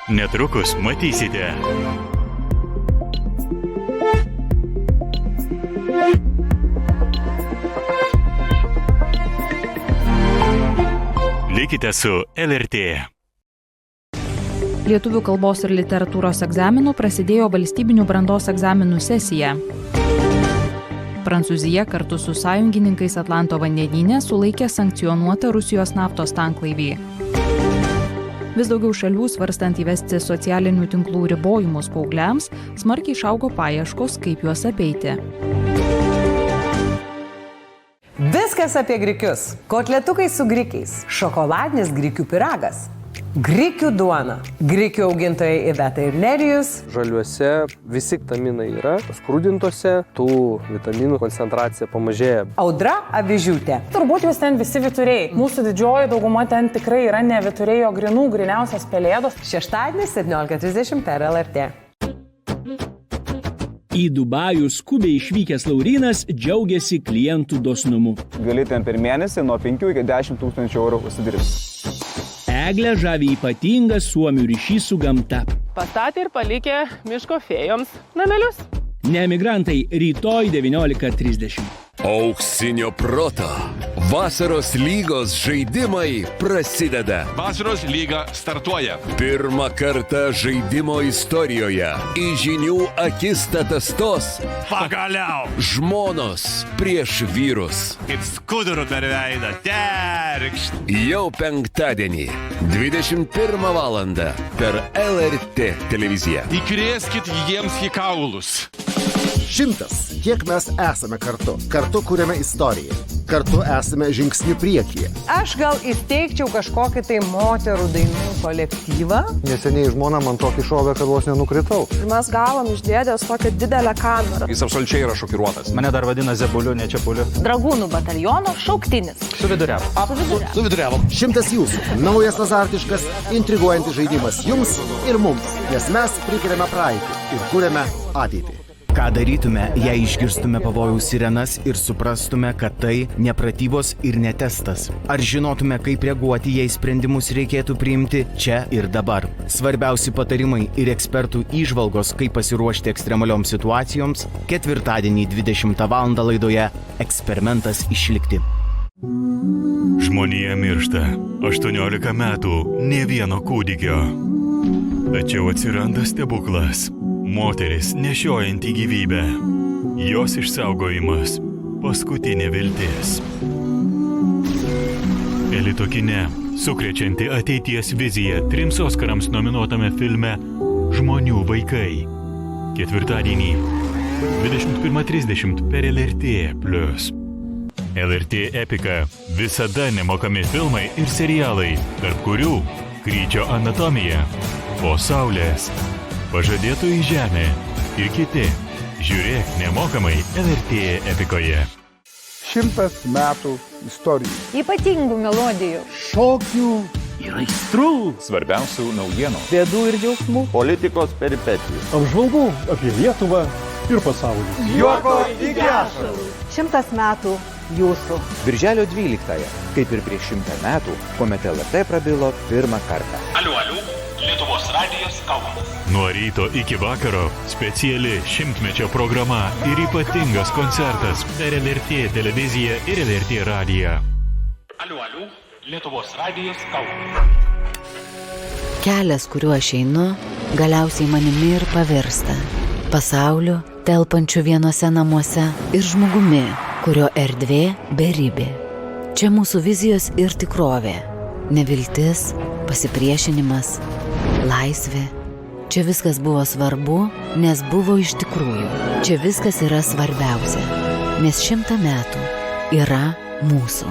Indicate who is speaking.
Speaker 1: Netrukus matysite. Likite su LRT.
Speaker 2: Lietuvių kalbos ir literatūros egzaminų prasidėjo valstybinių brandos egzaminų sesija. Prancūzija kartu su sąjungininkais Atlanto vandenyne sulaikė sankcionuotą Rusijos naftos tanklaivį. Vis daugiau šalių svarstant įvesti socialinių tinklų ribojimus paaugliams, smarkiai išaugo paieškos, kaip juos apeiti.
Speaker 3: Viskas apie grikius. Kotletukai su grikiais. Šokoladinis grikių pyragas. Grikių duona. Grikių augintojai Iveta ir Nerijus.
Speaker 4: Žaliuose visi vitaminai yra, skrudintose tų vitaminų koncentracija pamažėja.
Speaker 3: Audra Avižiūtė.
Speaker 5: Turbūt jūs ten visi vyturiai. Mūsų didžioji dauguma ten tikrai yra ne vyturiai, o griniausias pelėdos.
Speaker 3: Šeštadienį 17:30 per LRT.
Speaker 6: Į Dubajų skubiai išvykęs Laurynas džiaugiasi klientų dosnumu.
Speaker 7: Gali ten per mėnesį nuo 5 iki 10 tūkstančių eurų užsidirbti.
Speaker 6: Eglę žavi ypatingas suomių ryšys su gamta.
Speaker 5: Pastatė ir palikė miško fėjoms namelius.
Speaker 6: Neemigrantai rytoj 19:30.
Speaker 8: Auksinio proto. Vasaros lygos žaidimai prasideda.
Speaker 9: Vasaros lyga startuoja.
Speaker 8: Pirmą kartą žaidimo istorijoje į žinių akistatą stos
Speaker 9: Pagaliau!
Speaker 8: žmonos prieš vyrus.
Speaker 9: Kaip skudurų per veidą. Terkšt.
Speaker 8: Jau penktadienį, 21 valandą per LRT televiziją.
Speaker 9: Įkrėskit jiems į kaulus.
Speaker 10: 100. Kiek mes esame kartu. Kartu kuriame istoriją. Kartu esame žingsnių priekyje.
Speaker 3: Aš gal įsteigčiau kažkokį tai moterų dainų kolektyvą.
Speaker 4: Neseniai žmona man tokį šovė, kad vos nenukritau.
Speaker 5: Mes gavom iš dėdės tokią didelę kamerą.
Speaker 7: Jis absoliučiai yra šokiruotas.
Speaker 9: Mane dar vadina Zebuliu, ne Čepuliu.
Speaker 5: Dragūnų bataliono šauktinis.
Speaker 9: Suviduriavo.
Speaker 10: 100 jūsų. Naujas azartiškas, intriguojantis žaidimas jums ir mums. Nes mes prikeliame praeitį ir kuriame ateitį.
Speaker 11: Ką darytume, jei išgirstume pavojaus sirenas ir suprastume, kad tai ne pratybos ir ne testas? Ar žinotume, kaip reaguoti, jei sprendimus reikėtų priimti čia ir dabar? Svarbiausi patarimai ir ekspertų įžvalgos, kaip pasiruošti ekstremalioms situacijoms, ketvirtadienį 20 val. Laidoje Eksperimentas išlikti.
Speaker 1: Žmonija miršta. 18 metų, nė vieno kūdikio. Tačiau atsiranda stebuklas. Moteris nešiojanti gyvybę. Jos išsaugojimas. Paskutinė viltis. Elito kine. Sukrečianti ateities vizija 3 Oskarams nominuotame filme Žmonių vaikai. Ketvirtadienį 21:30 per LRT+. LRT Epika. Visada nemokami filmai ir serialai, tarp kurių Kryčio anatomija, Po saulės, Pažadėtoji žemė ir kiti. Žiūrėk nemokamai LRT Epikoje.
Speaker 12: 100 metų istorijų.
Speaker 5: Ypatingų melodijų.
Speaker 12: Šokių.
Speaker 9: Ir aistrų.
Speaker 7: Svarbiausių naujienų.
Speaker 3: Bėdų ir džiaugsmų.
Speaker 7: Politikos peripetijų.
Speaker 12: Apžvalgų apie Lietuvą ir pasaulį.
Speaker 7: Juoko iki ašarų.
Speaker 3: 100 metų jūsų.
Speaker 7: Birželio 12-ąją, kaip ir prieš 100 metų, kuomet LRT prabilo pirmą kartą.
Speaker 9: Aliu, Lietuvos radijas Kaunas.
Speaker 1: Nuo ryto iki vakaro speciali 100-mečio programa ir ypatingas koncertas per LRT televiziją ir LRT radiją.
Speaker 9: Aliu, Lietuvos radijas Kaunas.
Speaker 13: Kelias, kuriuo aš einu, galiausiai manimi ir pavirsta. Pasauliu, telpančiu vienose namuose ir žmogumi, kurio erdvė beribė. Čia mūsų vizijos ir tikrovė. Neviltis, pasipriešinimas, laisvė. Čia viskas buvo svarbu, nes buvo iš tikrųjų. Čia viskas yra svarbiausia, nes 100 metų yra mūsų.